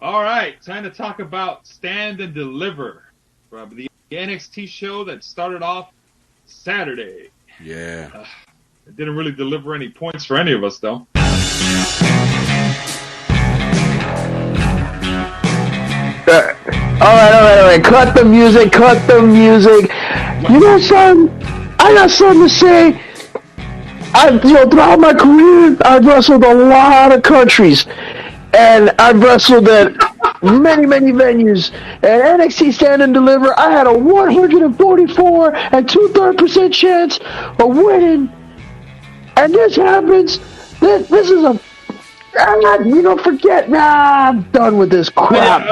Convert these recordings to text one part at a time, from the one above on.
All right, time to talk about Stand and Deliver, the NXT show that started off Saturday. Yeah. It didn't really deliver any points for any of us, though. All right. Cut the music. You know something? I got something to say. Throughout my career, I've wrestled a lot of countries, and I've wrestled at many venues. At NXT Stand and Deliver, I had a 144 and 2/3% chance of winning, and this happens. This is a forget. Nah, I'm done with this crap.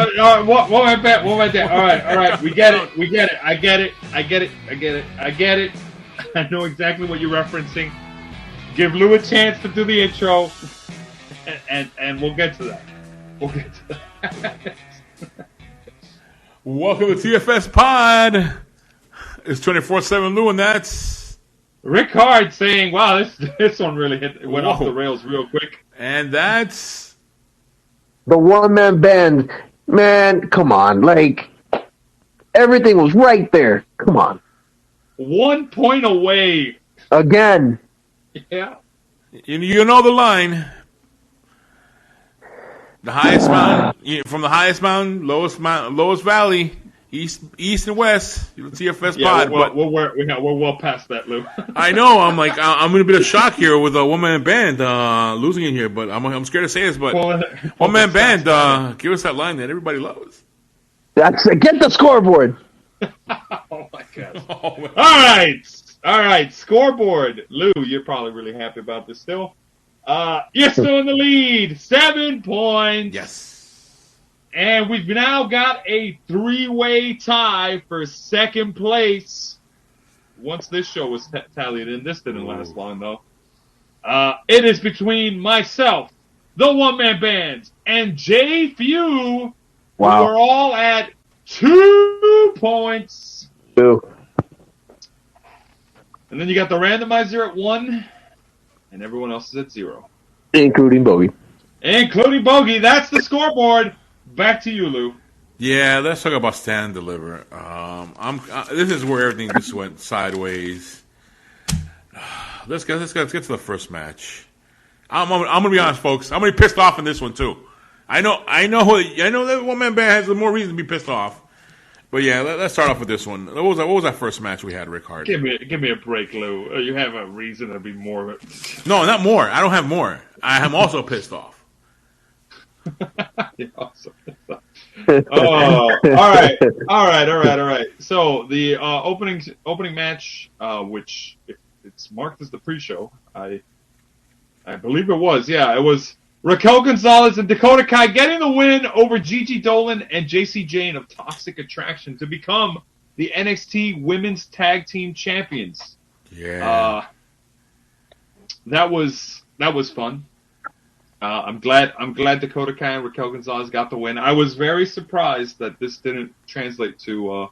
What went there? All right. We get it. I get it. I know exactly what you're referencing. Give Lou a chance to do the intro, and we'll get to that. Welcome to TFS Pod. It's 24/7 Lou, and that's Ric-Hard saying, "Wow, this one really went off the rails real quick." And that's the one-man band. Man, come on. Everything was right there. Come on. 1 point away. Again. Yeah. You know the line. The highest mountain, from the highest mountain, lowest valley, east and west. TFS Pod. We're well past that, Lou. I know. I'm in a bit of shock here with a one-man band losing it here, but I'm scared to say this. But one-man band, give us that line that everybody loves. Get the scoreboard. Oh my God! All right. Scoreboard, Lou. You're probably really happy about this still. You're still in the lead, 7 points. Yes. And we've now got a 3-way tie for second place. Once this show was tallied in, this didn't last long, though. It is between myself, the one-man band, and Jfew, wow. who are all at 2 points. 2. And then you got the randomizer at 1, and everyone else is at 0. Including Bogey. That's the scoreboard. Back to you, Lou. Yeah, let's talk about Stand and Deliver. This is where everything just went sideways. Let's get to the first match. I'm gonna be honest, folks. I'm gonna be pissed off in this one too. I know that one-man band has more reason to be pissed off. But yeah, let's start off with this one. What was that first match we had, Ric-Hard? Give me a break, Lou. You have a reason to be more. No, not more. I don't have more. I am also pissed off. You're also pissed off. Oh, all right. So the opening match, which if it's marked as the pre-show, I believe it was. Yeah, it was Raquel Gonzalez and Dakota Kai getting the win over Gigi Dolan and JC Jane of Toxic Attraction to become the NXT Women's Tag Team Champions. Yeah. That was fun. I'm glad Dakota Kai and Raquel Gonzalez got the win. I was very surprised that this didn't translate to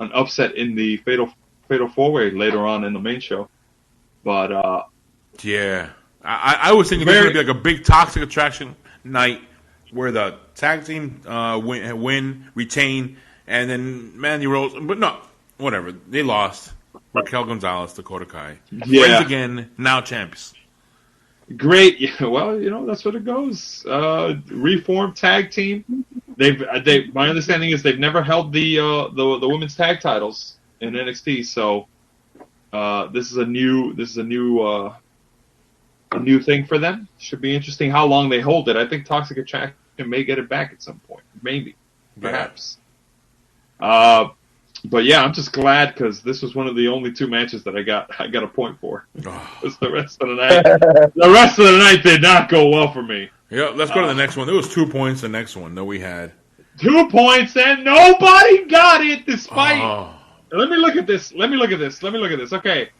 an upset in the Fatal 4-Way later on in the main show. But yeah. I was thinking this was going to be like a big Toxic Attraction night where the tag team win, retain, and then Mandy Rose. But no, whatever. They lost. Raquel Gonzalez, Dakota Kai. Yeah. Friends again, now champions. Great. Yeah, well, that's what it goes. Reformed tag team. My understanding is they've never held the women's tag titles in NXT. So this is a new thing for them. Should be interesting how long they hold it. I think Toxic Attraction may get it back at some point. Maybe. Perhaps. Yeah. But yeah, I'm just glad because this was one of the only 2 matches that I got a point for. Because the rest of the night did not go well for me. Yeah, let's go to the next one. There was 2 points the next one that we had. 2 points and nobody got it despite Let me look at this. Okay.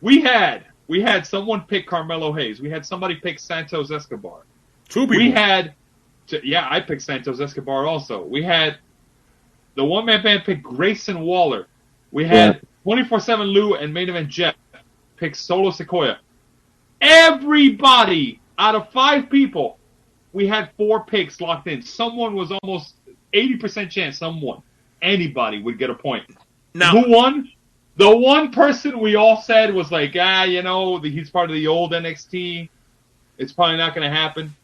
We had someone pick Carmelo Hayes. We had somebody pick Santos Escobar. 2 people. I picked Santos Escobar also. We had the one-man band pick Grayson Waller. We had 24/7 Lou and Main Event Jeff pick Solo Sequoia. Everybody out of 5 people we had 4 picks locked in. Someone was almost 80% chance anybody would get a point. Now, who won? The one person we all said was like, he's part of the old NXT. It's probably not going to happen.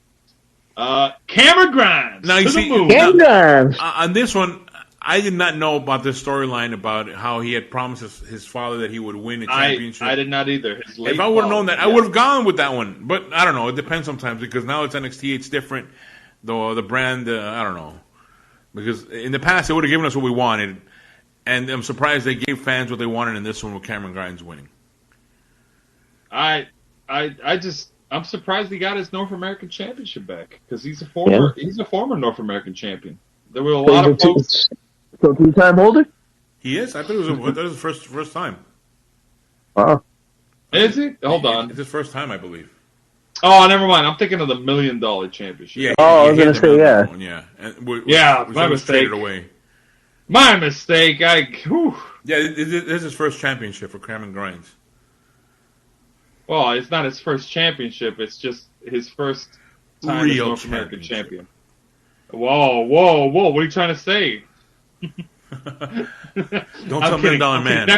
Cameron Grimes. Now, you see, on this one, I did not know about this storyline about how he had promised his father that he would win a championship. I did not either. If I would have known that, I would have gone with that one. But I don't know. It depends sometimes because now it's NXT. It's different. The brand, I don't know. Because in the past, they would have given us what we wanted. And I'm surprised they gave fans what they wanted in this one with Cameron Grimes winning. I'm surprised he got his North American Championship back because he's a former North American champion. There were a lot of folks. So 2-time holder? He is. I thought it was the first time. Wow. Is he? Hold on. It's his first time, I believe. Oh, never mind. I'm thinking of the $1 Million Championship. Yeah. I was gonna say yeah. Yeah. And my mistake. Away. My mistake. Yeah, this is his first championship for Cameron Grimes. Well, it's not his first championship. It's just his first time as North American champion. Whoa. What are you trying to say? Don't tell $1 Million Man.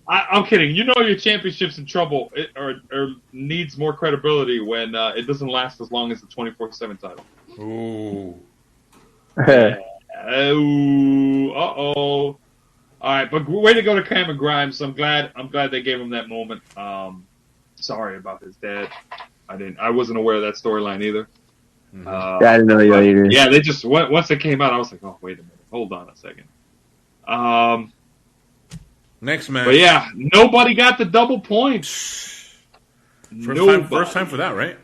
I'm kidding. You know your championship's in trouble or needs more credibility when it doesn't last as long as the 24/7 title. Ooh. All right, but way to go to Cameron Grimes. I'm glad they gave him that moment. Sorry about his dad. I wasn't aware of that storyline either. Mm-hmm. I didn't know you either. Yeah, they just once it came out, I was like, oh, wait a minute, hold on a second. Next match. But yeah, nobody got the double points. First time for that, right?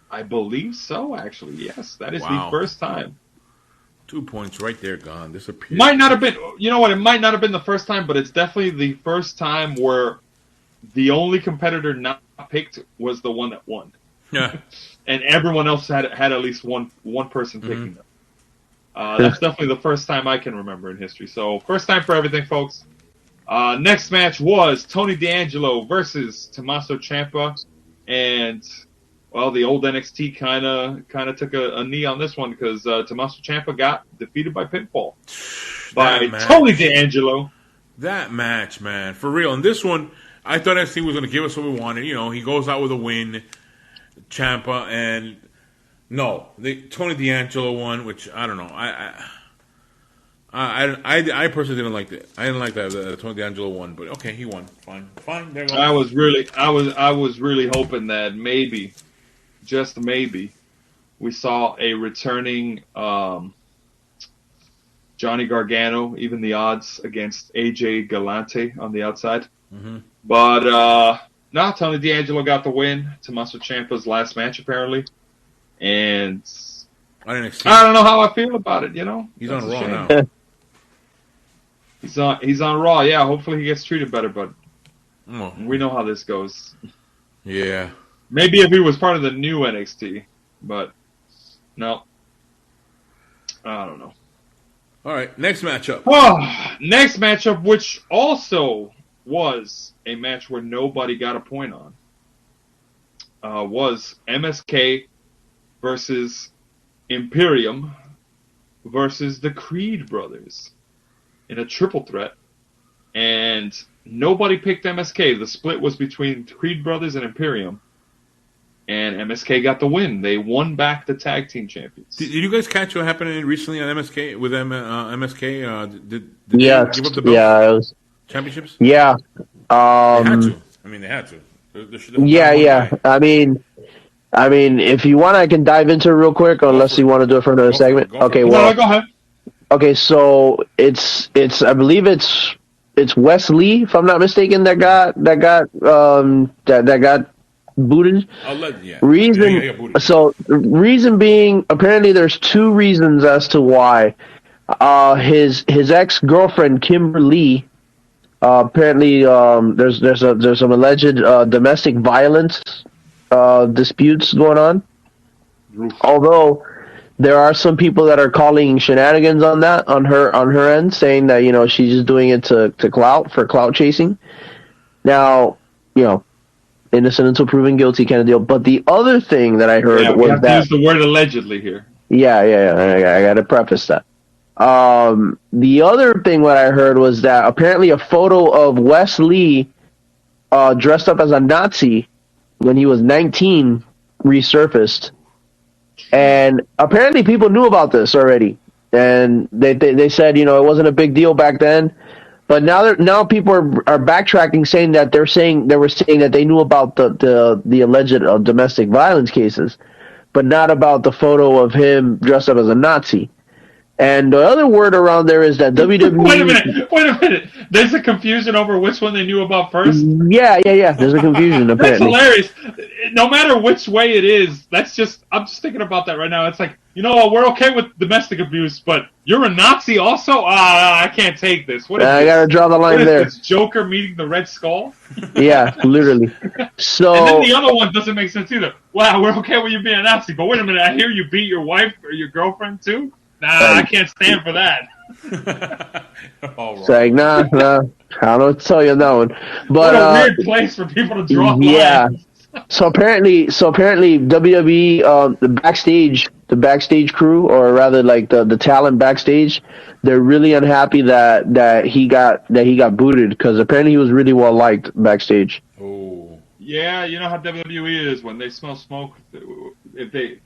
I believe so. Actually, yes, that is the first time. 2 points right there, gone, disappeared. Might not have been. You know what? It might not have been the first time, but it's definitely the first time where the only competitor not picked was the one that won. Yeah. And everyone else had at least one person picking them. That's definitely the first time I can remember in history. So first time for everything, folks. Next match was Tony D'Angelo versus Tommaso Ciampa, and well, the old NXT kind of took a knee on this one because Tommaso Ciampa got defeated by pinfall by Tony D'Angelo. That match, man, for real. And this one, I thought NXT was going to give us what we wanted. You know, he goes out with a win, Ciampa, and no, the Tony D'Angelo one, which I don't know. I personally didn't like it. I didn't like that the Tony D'Angelo won, but okay, he won. Fine. There you go. I was really hoping that maybe, just maybe, we saw a returning Johnny Gargano, even the odds against AJ Galante on the outside. Mm-hmm. But no, Tony D'Angelo got the win. Tommaso Ciampa's last match apparently, and I don't know how I feel about it. You know, he's on Raw now. He's on Raw. Yeah, hopefully he gets treated better, but we know how this goes. Yeah. Maybe if he was part of the new NXT, but no. I don't know. All right, next matchup. Next matchup, which also was a match where nobody got a point on, was MSK versus Imperium versus the Creed brothers in a triple threat. And nobody picked MSK. The split was between Creed brothers and Imperium. And MSK got the win. They won back the tag team champions. Did you guys catch what happened recently on MSK with MSK? Did they give up the belt? Yeah, it was championships. Yeah, they had to. I mean, they had to. Yeah. I mean, if you want, I can dive into it real quick, unless you want to do it for another segment. Okay, well, go ahead. Okay, so it's I believe it's Wes Lee, if I'm not mistaken, that got booted. Reason being, apparently there's two reasons as to why. His ex-girlfriend Kimberly, apparently there's some alleged domestic violence disputes going on. Although there are some people that are calling shenanigans on that on her end, saying that she's just doing it for clout chasing. Now innocent until proven guilty kind of deal. But the other thing that I heard we was have to use the word allegedly here. Yeah. I got to preface that. The other thing what I heard was that apparently a photo of Wes Lee dressed up as a Nazi when he was 19 resurfaced, and apparently people knew about this already, and they said, it wasn't a big deal back then, but now people are backtracking, saying that they were saying that they knew about the alleged domestic violence cases, but not about the photo of him dressed up as a Nazi. And the other word around there is that WWE... Wait a minute. There's a confusion over which one they knew about first? Yeah. There's a confusion, apparently. That's hilarious. No matter which way it is, I'm just thinking about that right now. It's like, we're okay with domestic abuse, but you're a Nazi also? I can't take this. What is I this? gotta draw the line there. This Joker meeting the Red Skull? Yeah, literally. So, and then the other one doesn't make sense either. Wow, we're okay with you being a Nazi, but wait a minute, I hear you beat your wife or your girlfriend too? Nah, I can't stand for that. It's like, nah, I don't know what to tell you on that one. But, what a weird place for people to draw lines. So apparently WWE, the backstage crew, or rather like the talent backstage, they're really unhappy that he got booted, because apparently he was really well liked backstage. Oh. Yeah, you know how WWE is when they smell smoke. If they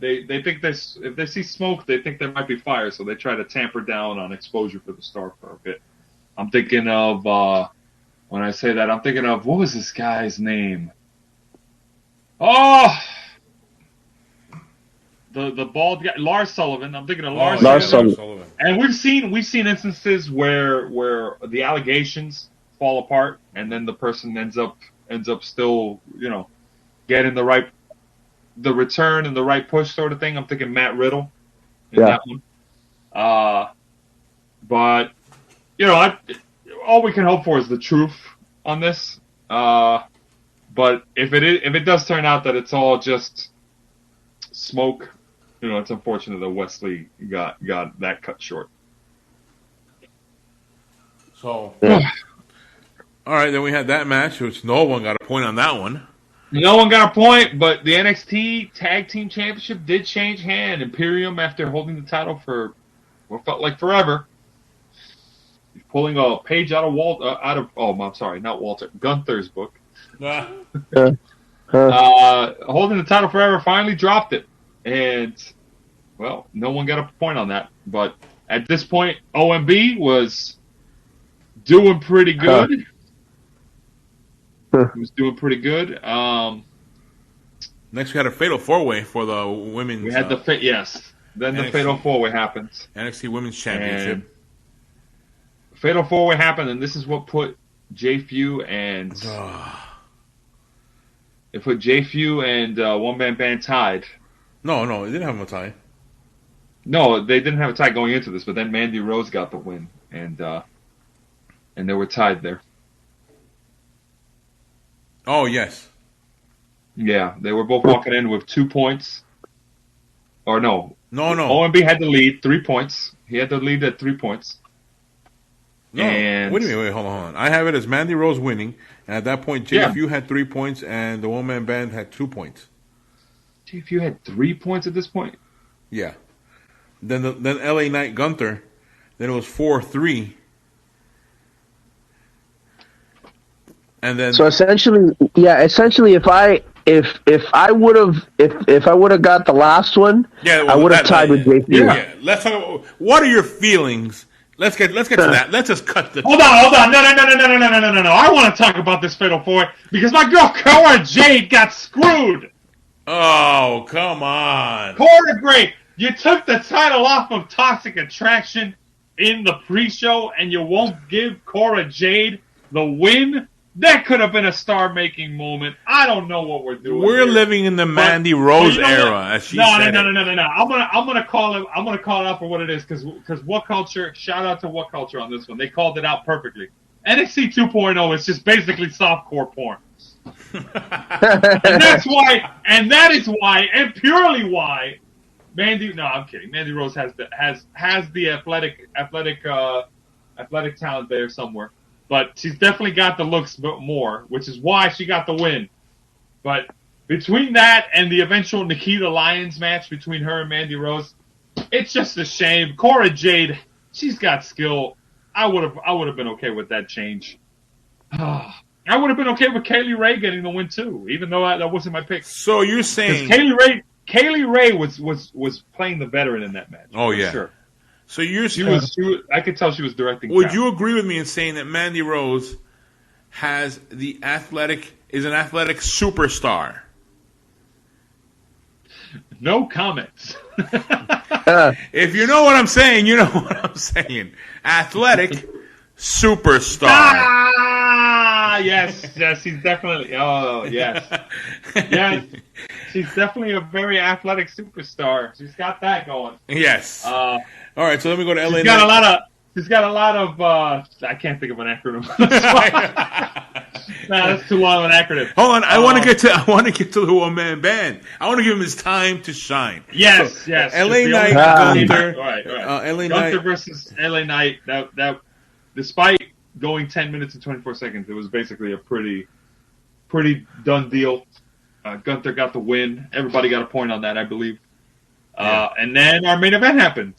think if they see smoke, they think there might be fire, so they try to tamper down on exposure for the star for a bit. I'm thinking of when I say that, I'm thinking of, what was this guy's name? Oh, the bald guy, Lars Sullivan. I'm thinking of Lars Sullivan. And we've seen instances where the allegations fall apart, and then the person ends up still, getting the return and the right push sort of thing. I'm thinking Matt Riddle in that one. But all we can hope for is the truth on this. But if it does turn out that it's all just smoke, it's unfortunate that Wesley got that cut short. So, all right, then we had that match, which no one got a point on that one. No one got a point, but the NXT Tag Team Championship did change hand. Imperium, after holding the title for what felt like forever, pulling a page out of Gunther's book. Holding the title forever, finally dropped it, and no one got a point on that. But at this point, OMB was doing pretty good. He was doing pretty good. Next, we had a fatal four-way for the women's. We had the Then NXT, the fatal four-way happens. NXT Women's Championship. And fatal four-way happened, and this is what put Jfew and One-Man-Band tied. No, they didn't have them a tie. No, they didn't have a tie going into this, but then Mandy Rose got the win, and they were tied there. Oh, yes. Yeah, they were both walking in with 2 points. Or no. No. OMB had the lead, 3 points. He had the lead at 3 points. No, wait, hold on. I have it as Mandy Rose winning, and at that point, Jfew had 3 points, and the One-Man Band had 2 points. Jfew had 3 points at this point? Yeah. Then LA Knight Gunther, then it was 4-3. And then so essentially, if I would have got the last one, I would have tied with Jfew. Yeah, let's talk about what are your feelings. Let's get to that. Let's just cut the. Hold on. No. I want to talk about this fatal four because my girl Cora Jade got screwed. Oh, come on. Cora Jade, you took the title off of Toxic Attraction in the pre-show, and you won't give Cora Jade the win. That could have been a star-making moment. I don't know what we're doing. We're living in the Mandy Rose era, as she said. No. I'm gonna call it out for what it is, because What Culture. Shout out to What Culture on this one. They called it out perfectly. NXT 2.0 is just basically softcore porn, and that is why, and purely why, Mandy. No, I'm kidding. Mandy Rose has the athletic talent there somewhere. But she's definitely got the looks more, which is why she got the win. But between that and the eventual Nikita Lyons match between her and Mandy Rose, it's just a shame. Cora Jade, she's got skill. I would have been okay with that change. I would have been okay with Kaylee Ray getting the win too, even though that wasn't my pick. So you're saying Kaylee Ray was playing the veteran in that match. Oh yeah, sure. So you're I could tell she was directing. Would you agree with me in saying that Mandy Rose is an athletic superstar? No comments. If you know what I'm saying, you know what I'm saying. Athletic superstar. Yes, she's definitely. Oh, yes, yes, she's definitely a very athletic superstar. She's got that going. Yes. All right, so let me go to LA. She's got a lot of. I can't think of an acronym. That's too long of an acronym. Hold on, I want to get to the one-man band. I want to give him his time to shine. Yes, so, yes. LA Knight, Gunther. Right. LA Gunther Knight versus LA Knight. That despite going 10 minutes and 24 seconds, it was basically a pretty done deal. Gunther got the win. Everybody got a point on that, I believe. And then our main event happened.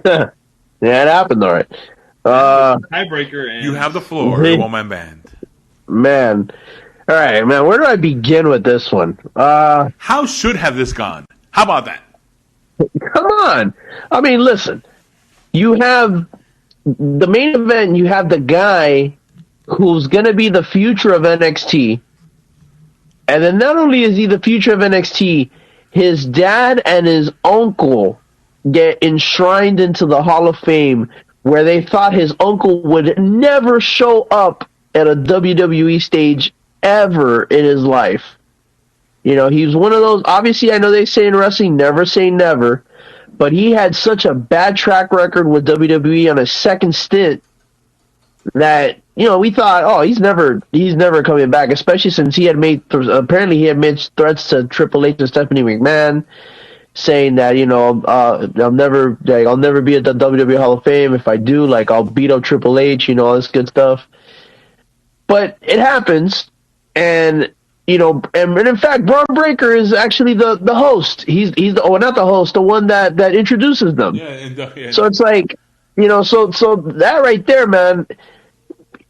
Yeah, it happened, all right. Tiebreaker. And you have the floor, the one-man band. Man. All right, man, where do I begin with this one? How should have this gone? How about that? Come on. I mean, listen. You have the main event, you have the guy who's going to be the future of NXT. And then not only is he the future of NXT, his dad and his uncle get enshrined into the Hall of Fame, where they thought his uncle would never show up at a WWE stage ever in his life. You know, he's one of those, obviously I know they say in wrestling, never say never, but he had such a bad track record with WWE on his second stint that, you know, we thought, oh, he's never coming back, especially since he had made threats to Triple H and Stephanie McMahon, saying that, you know, I'll never be at the WWE Hall of Fame. If I do, like, I'll beat up Triple H, you know, all this good stuff. But it happens, and you know, and in fact, Braun Breaker is actually the host. He's not the host, the one that introduces them. Yeah. So it's like, you know, so that right there, man,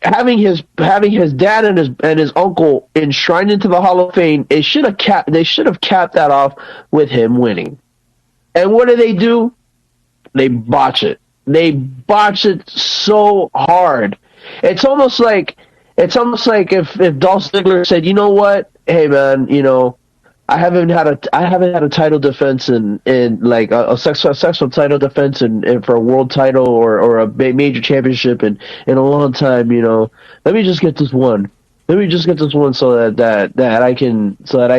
having his dad and his uncle enshrined into the Hall of Fame, they should have capped that off with him winning. And what do? They botch it. They botch it so hard. It's almost like if Dolph Ziggler said, you know what, hey man, you know, I haven't had a title defense in like a sexual title defense and for a world title or a major championship in a long time, you know. Let me just get this one. So that I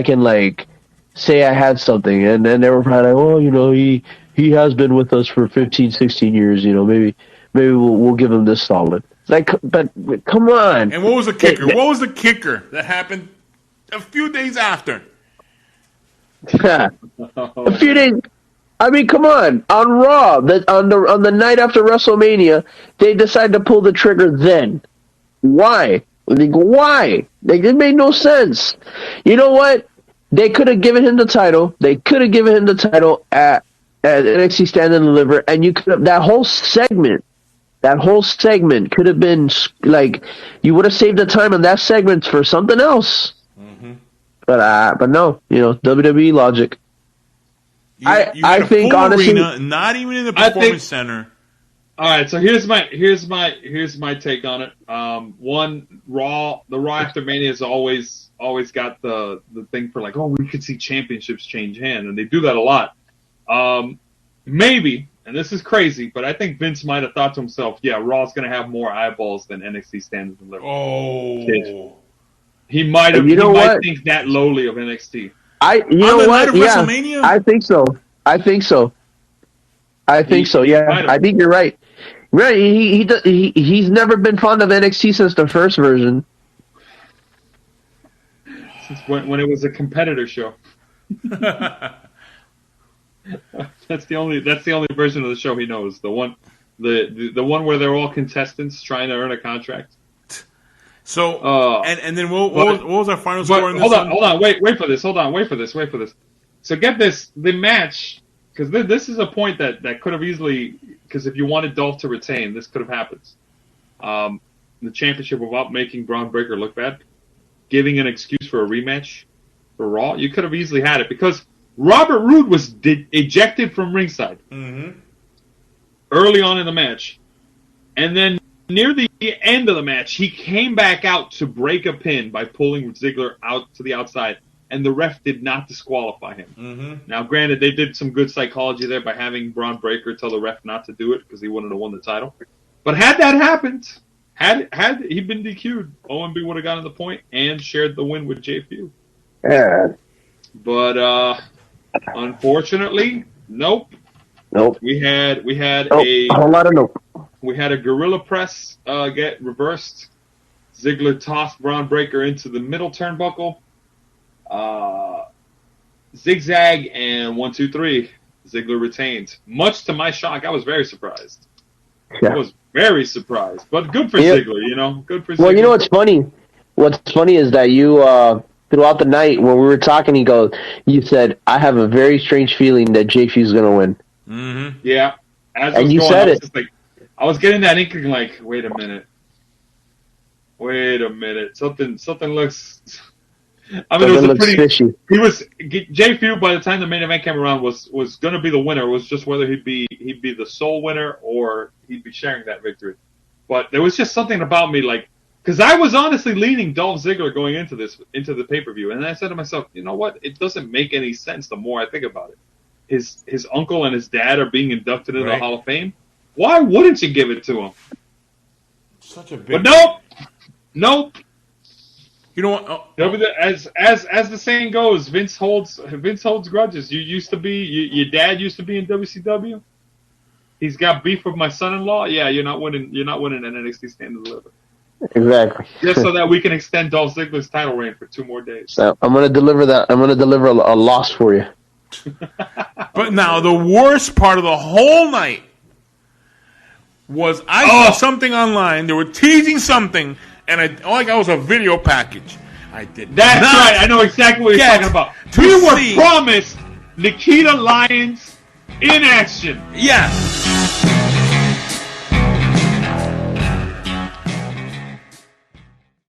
can like say I had something. And then they were probably like, oh, you know, he has been with us for 15, 16 years, you know, maybe we'll give him this solid. Like, but come on. And what was the kicker? What was the kicker that happened a few days after? A few days. I mean, come on. On Raw, on the night after WrestleMania, they decided to pull the trigger then. Why? Why? It made no sense. You know what? They could have given him the title. They could have given him the title at NXT Stand and Deliver, and you could have that whole segment could have been like, you would have saved the time on that segment for something else. Mm-hmm. But no, you know, WWE logic. I think honestly, arena, not even in the performance center. All right, so here's my take on it. One, the Raw after Mania has always got the thing for like, oh, we could see championships change hands, and they do that a lot. Maybe. And this is crazy, but I think Vince might have thought to himself, yeah, Raw's going to have more eyeballs than NXT Stand and Deliver. Oh. He might think that lowly of NXT. WrestleMania? I think so. Yeah, I think you're right. Right, he's never been fond of NXT since the first version. Since when it was a competitor show. That's the only version of the show he knows. The one where they're all contestants trying to earn a contract. So and then what was our final score in this? Hold on, wait for this. So get this, the match, because this is a point that could have easily, because if you wanted Dolph to retain, this could have happened. The championship without making Braun Breaker look bad, giving an excuse for a rematch for Raw, you could have easily had it, because Robert Roode was ejected from ringside early on in the match, and then near the end of the match, he came back out to break a pin by pulling Ziggler out to the outside, and the ref did not disqualify him. Now, granted, they did some good psychology there by having Braun Breaker tell the ref not to do it because he wouldn't have won the title. But had that happened, had he been DQ'd, OMB would have gotten the point and shared the win with Jfew. Yeah. But unfortunately, nope. We had a whole lot of nope. We had a gorilla press get reversed. Ziggler tossed Braun Breaker into the middle turnbuckle. Zigzag and 1, 2, 3. Ziggler retained. Much to my shock, I was very surprised. Yeah. I was very surprised. But good for Ziggler, you know. Good for Ziggler. Well, you know what's funny? What's funny is that you, throughout the night when we were talking, you said, I have a very strange feeling that Jfew's going to win. Mm-hmm. Yeah. And you said it. I was getting that inkling like, wait a minute. Something looks... I mean, it was fishy. Jfew, by the time the main event came around, was going to be the winner. It was just whether he'd be the sole winner or he'd be sharing that victory. But there was just something about me, like, because I was honestly leaning Dolph Ziggler going into the pay-per-view, and I said to myself, you know what? It doesn't make any sense the more I think about it. His uncle and his dad are being inducted into the Hall of Fame. Why wouldn't you give it to him? Such a big. But nope. You know what? As the saying goes, Vince holds grudges. Your dad used to be in WCW. He's got beef with my son-in-law. Yeah, you're not winning an NXT Stand and Deliver. Exactly. Just so that we can extend Dolph Ziggler's title reign for 2 more days. So I'm going to deliver that. I'm going to deliver a loss for you. But now the worst part of the whole night was I saw something online. They were teasing something, and all I got was a video package. That's right. I know exactly what you're talking about. We were promised Nikita Lyons in action. Yes.